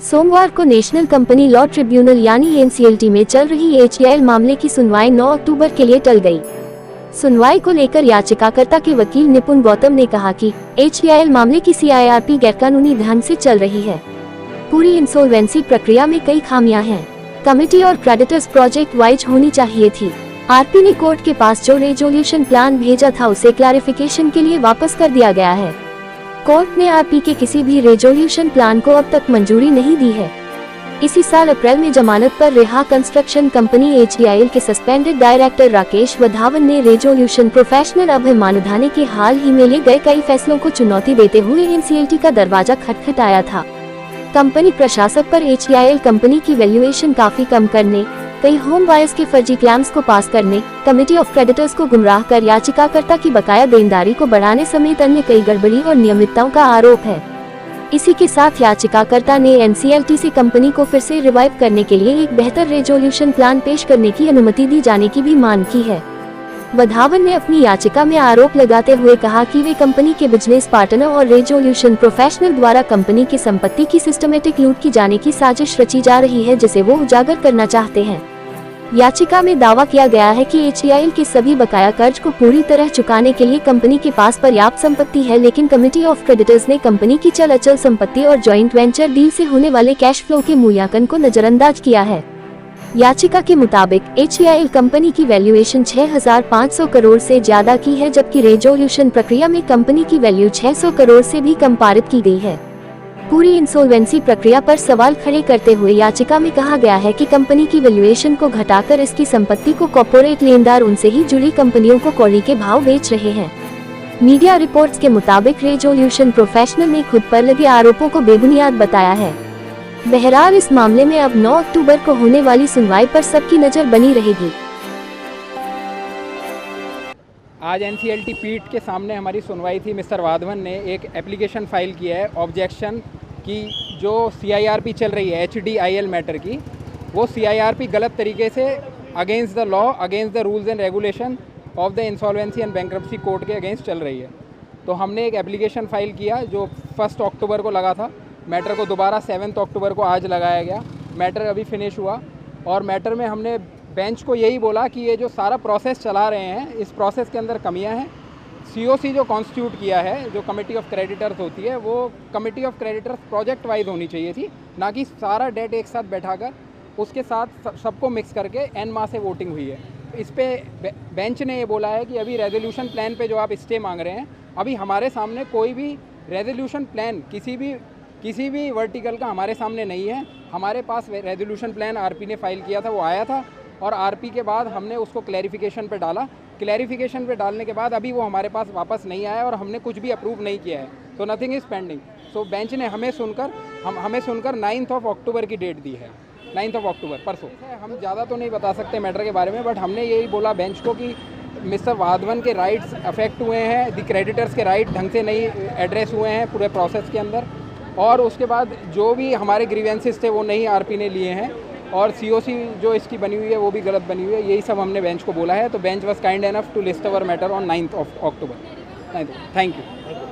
सोमवार को national company law tribunal यानी एनसीएलटी में चल रही एचईआईएल मामले की सुनवाई 9 अक्टूबर के लिए टल गई। सुनवाई को लेकर याचिकाकर्ता के वकील निपुण गौतम ने कहा कि एचईआईएल मामले की सीआईआरपी गैरकानूनी ढंग से चल रही है। पूरी इंसॉल्वेंसी प्रक्रिया में कई खामियां हैं। कमिटी और क्रेडिटर्स प्रोजेक्ट वाइज होनी चाहिए थी। आरपी ने कोर्ट के पास जो रेजोल्यूशन प्लान भेजा था उसे क्लैरिफिकेशन के लिए वापस कर दिया गया है। कोर्ट ने आरपी के किसी भी रेजोल्यूशन प्लान को अब तक मंजूरी नहीं दी है। इसी साल अप्रैल में जमानत पर रिहा कंस्ट्रक्शन कंपनी एचईआईएल के सस्पेंडेड डायरेक्टर राकेश वधावन ने रेजोल्यूशन प्रोफेशनल अभय मानधाने के हाल ही में लिए गए कई फैसलों को चुनौती देते हुए एनसीएलटी का दरवाजा खटखटाया था। कंपनी प्रशासक पर एचईआईएल कंपनी की वैल्यूएशन काफी कम करने, कई होम बायर्स के फर्जी क्लेम्स को पास करने, कमिटी ऑफ क्रेडिटर्स को गुमराह कर याचिकाकर्ता की बकाया देनदारी को बढ़ाने समेत अन्य कई गड़बड़ी और नियमितताओं का आरोप है। इसी के साथ याचिकाकर्ता ने एनसीएलटी से कंपनी को फिर से रिवाइव करने के लिए एक बेहतर रेजोल्यूशन प्लान पेश करने की अनुमति दी जाने की भी मांग की है। वधावन ने अपनी याचिका में आरोप लगाते हुए कहा कि वे कंपनी के बिजनेस पार्टनर और रेजोल्यूशन प्रोफेशनल द्वारा कंपनी की संपत्ति की सिस्टमेटिक लूट की जाने की साजिश रची जा रही है, जिसे वो उजागर करना चाहते हैं। याचिका में दावा किया गया है कि एचईआईएल के सभी बकाया कर्ज को पूरी तरह चुकाने के लिए कंपनी के पास पर्याप्त संपत्ति है, लेकिन कमिटी ऑफ क्रेडिटर्स ने कंपनी की चल अचल संपत्ति और जॉइंट वेंचर डील से होने वाले कैश फ्लो के मूल्यांकन को नजरअंदाज किया है। याचिका के मुताबिक एचईआईएल कंपनी की वैल्यूएशन 6,500 करोड़ से ज्यादा की है, जबकि रेजोल्यूशन प्रक्रिया में कंपनी की वैल्यू 600 करोड़ से भी कम पारित की गई है। पूरी इंसॉल्वेंसी प्रक्रिया पर सवाल खड़े करते हुए याचिका में कहा गया है कि कंपनी की वैल्यूएशन को घटाकर इसकी संपत्ति को कॉर्पोरेट लेनदार उनसे ही जुड़ी कंपनियों को कौड़ी के भाव बेच रहे हैं। मीडिया रिपोर्ट्स के मुताबिक रेजोल्यूशन प्रोफेशनल ने खुद पर लगे आरोपों को बेबुनियाद बताया है। बहरहाल इस मामले में अब 9 अक्टूबर को होने वाली सुनवाई पर सबकी नजर बनी रहेगी। आज एनसीएलटी पीठ के सामने हमारी सुनवाई थी। मिस्टर वाधवन ने एक एप्लीकेशन फाइल किया है ऑब्जेक्शन की जो सीआईआरपी चल रही है एचडीआईएल मैटर की, वो सीआईआरपी गलत तरीके से against the law, against the rules and regulation of the insolvency and bankruptcy court के अगेंस्ट चल रही है। तो हमने एक एप्लीकेशन फाइल किया जो 1 अक्टूबर को लगा था। मैटर को दोबारा 7 अक्टूबर को आज लगाया गया। मैटर अभी फिनिश हुआ और मैटर में हमने बेंच को यही बोला कि ये जो सारा प्रोसेस चला रहे हैं, इस प्रोसेस के अंदर कमियां हैं। सीओसी जो कॉन्स्टिट्यूट किया है, जो कमेटी ऑफ क्रेडिटर्स होती है, वो committee of creditors project wise होनी चाहिए थी, ना कि सारा डेट एक साथ बैठाकर उसके साथ सबको मिक्स करके एन माह से वोटिंग हुई है। इस पे बेंच ने ये बोला है कि अभी रेजोल्यूशन प्लान पे जो आप स्टे मांग रहे हैं, अभी हमारे सामने कोई भी रेजोल्यूशन प्लान किसी भी वर्टिकल का हमारे सामने नहीं है। हमारे पास रेजोल्यूशन प्लान आरपी ने फाइल किया था, वो आया था और आरपी के बाद हमने उसको क्लैरिफिकेशन पे डाला। क्लैरिफिकेशन पे डालने के बाद अभी वो हमारे पास वापस नहीं आया और हमने कुछ भी अप्रूव नहीं किया है, तो nothing is pending. So bench ने हमें सुनकर 9 अक्टूबर की डेट दी है। 9 अक्टूबर परसों। हम ज़्यादा तो नहीं बता सकते मैटर के बारे में, बट हमने यही बोला बेंच को कि मिस्टर वाधवन के राइट्स अफेक्ट हुए हैं, द क्रेडिटर्स के राइट ढंग से नहीं एड्रेस हुए हैं पूरे प्रोसेस के अंदर, और उसके बाद जो भी हमारे ग्रीवेंसेस थे वो नहीं आरपी ने लिए हैं, और सीओसी जो इसकी बनी हुई है वो भी गलत बनी हुई है। यही सब हमने बेंच को बोला है। तो bench was kind enough to list our matter on 9 October. Thank you.